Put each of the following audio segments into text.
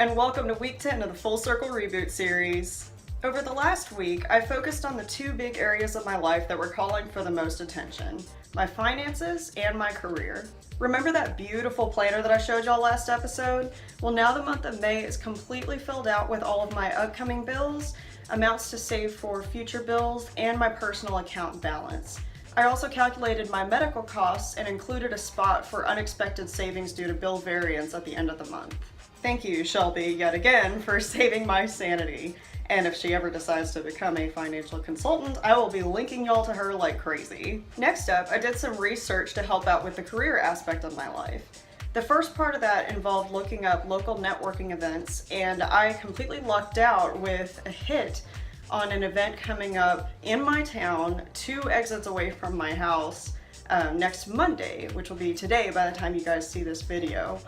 and welcome to week 10 of the Full-Circle Reboot series. Over the last week, I focused on the two big areas of my life that were calling for the most attention: my finances and my career. Remember that beautiful planner that I showed y'all last episode? Well, now the month of May is completely filled out with all of my upcoming bills, amounts to save for future bills, and my personal account balance. I also calculated my medical costs and included a spot for unexpected savings due to bill variance at the end of the month. Thank you, Shelby, yet again, for saving my sanity. And if she ever decides to become a financial consultant, I will be linking y'all to her like crazy. Next up, I did some research to help out with the career aspect of my life. The first part of that involved looking up local networking events, and I completely lucked out with a hit on an event coming up in my town, 2 exits away from my house, next Monday, which will be today by the time you guys see this video.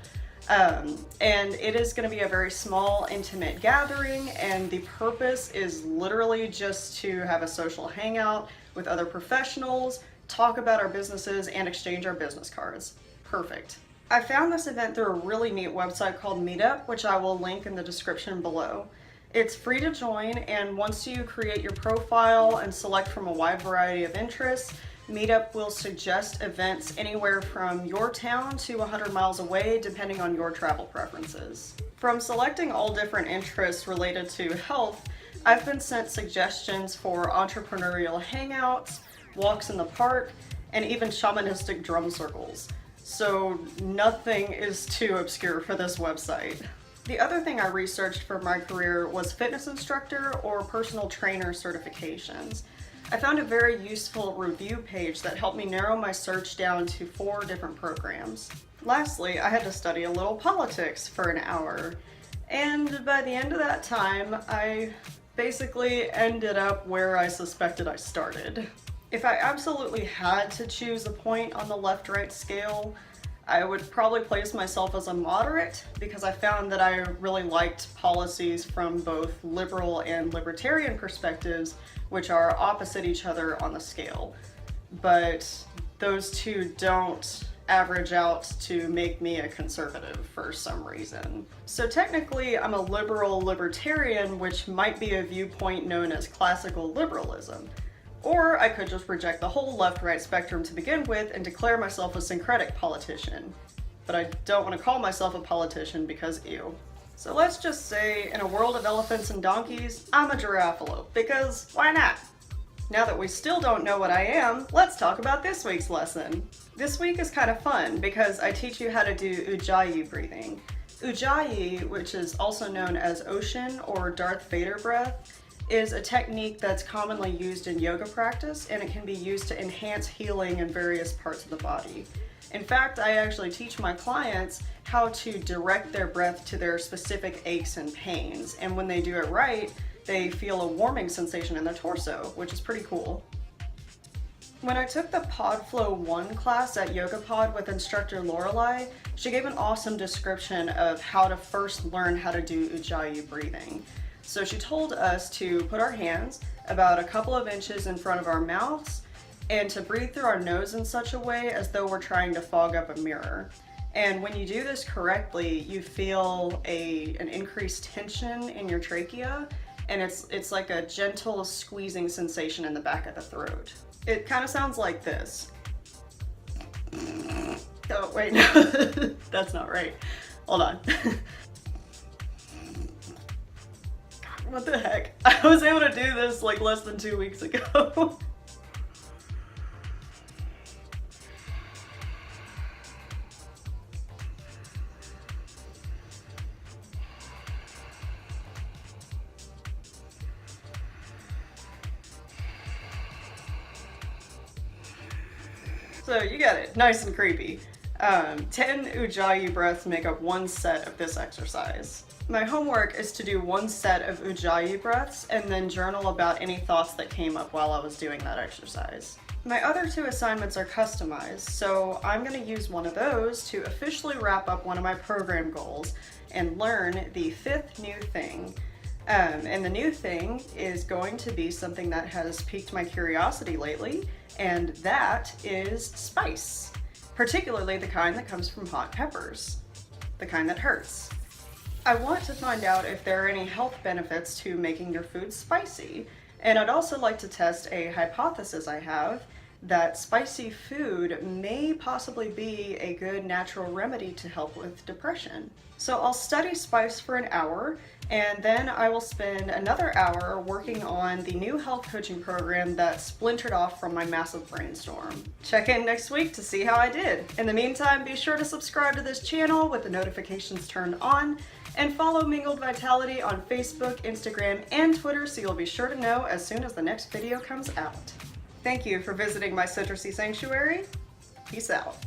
And it is going to be a very small, intimate gathering, and the purpose is literally just to have a social hangout with other professionals, talk about our businesses, and exchange our business cards. Perfect. I found this event through a really neat website called MeetUp, which I will link in the description below. It's free to join, and once you create your profile and select from a wide variety of interests, MeetUp will suggest events anywhere from your town to 100 miles away, depending on your travel preferences. From selecting all different interests related to health, I've been sent suggestions for entrepreneurial hangouts, walks in the park, and even shamanistic drum circles. So nothing is too obscure for this website. The other thing I researched for my career was fitness instructor or personal trainer certifications. I found a very useful review page that helped me narrow my search down to 4 different programs. Lastly, I had to study a little politics for an hour, and by the end of that time, I basically ended up where I suspected I started. If I absolutely had to choose a point on the left-right scale, I would probably place myself as a moderate, because I found that I really liked policies from both liberal and libertarian perspectives, which are opposite each other on the scale. But those two don't average out to make me a conservative for some reason. So technically I'm a liberal libertarian, which might be a viewpoint known as classical liberalism. Or I could just reject the whole left-right spectrum to begin with and declare myself a syncretic politician. But I don't want to call myself a politician because ew. So let's just say, in a world of elephants and donkeys, I'm a giraffe, because why not? Now that we still don't know what I am, let's talk about this week's lesson. This week is kind of fun because I teach you how to do Ujjayi breathing. Ujjayi, which is also known as ocean or Darth Vader breath, is a technique that's commonly used in yoga practice, and it can be used to enhance healing in various parts of the body. In fact, I actually teach my clients how to direct their breath to their specific aches and pains, and when they do it right, they feel a warming sensation in their torso, which is pretty cool. When I took the PodFlow 1 class at YogaPod with instructor Lorelei, she gave an awesome description of how to first learn how to do Ujjayi breathing. So she told us to put our hands about a couple of inches in front of our mouths and to breathe through our nose in such a way as though we're trying to fog up a mirror. And when you do this correctly, you feel an increased tension in your trachea, and it's like a gentle squeezing sensation in the back of the throat. It kind of sounds like this. Oh, wait, no, that's not right. Hold on. What the heck? I was able to do this like less than 2 weeks ago. So you get it, nice and creepy. 10 Ujjayi breaths make up 1 set of this exercise. My homework is to do 1 set of Ujjayi breaths and then journal about any thoughts that came up while I was doing that exercise. My other 2 assignments are customized, so I'm going to use one of those to officially wrap up one of my program goals and learn the 5th new thing. And the new thing is going to be something that has piqued my curiosity lately, and that is spice. Particularly the kind that comes from hot peppers. The kind that hurts. I want to find out if there are any health benefits to making your food spicy. And I'd also like to test a hypothesis I have that spicy food may possibly be a good natural remedy to help with depression. So I'll study spice for an hour, and then I will spend another hour working on the new health coaching program that splintered off from my massive brainstorm. Check in next week to see how I did. In the meantime, be sure to subscribe to this channel with the notifications turned on, and follow Mingled Vitality on Facebook, Instagram, and Twitter so you'll be sure to know as soon as the next video comes out. Thank you for visiting my citrusy sanctuary. Peace out.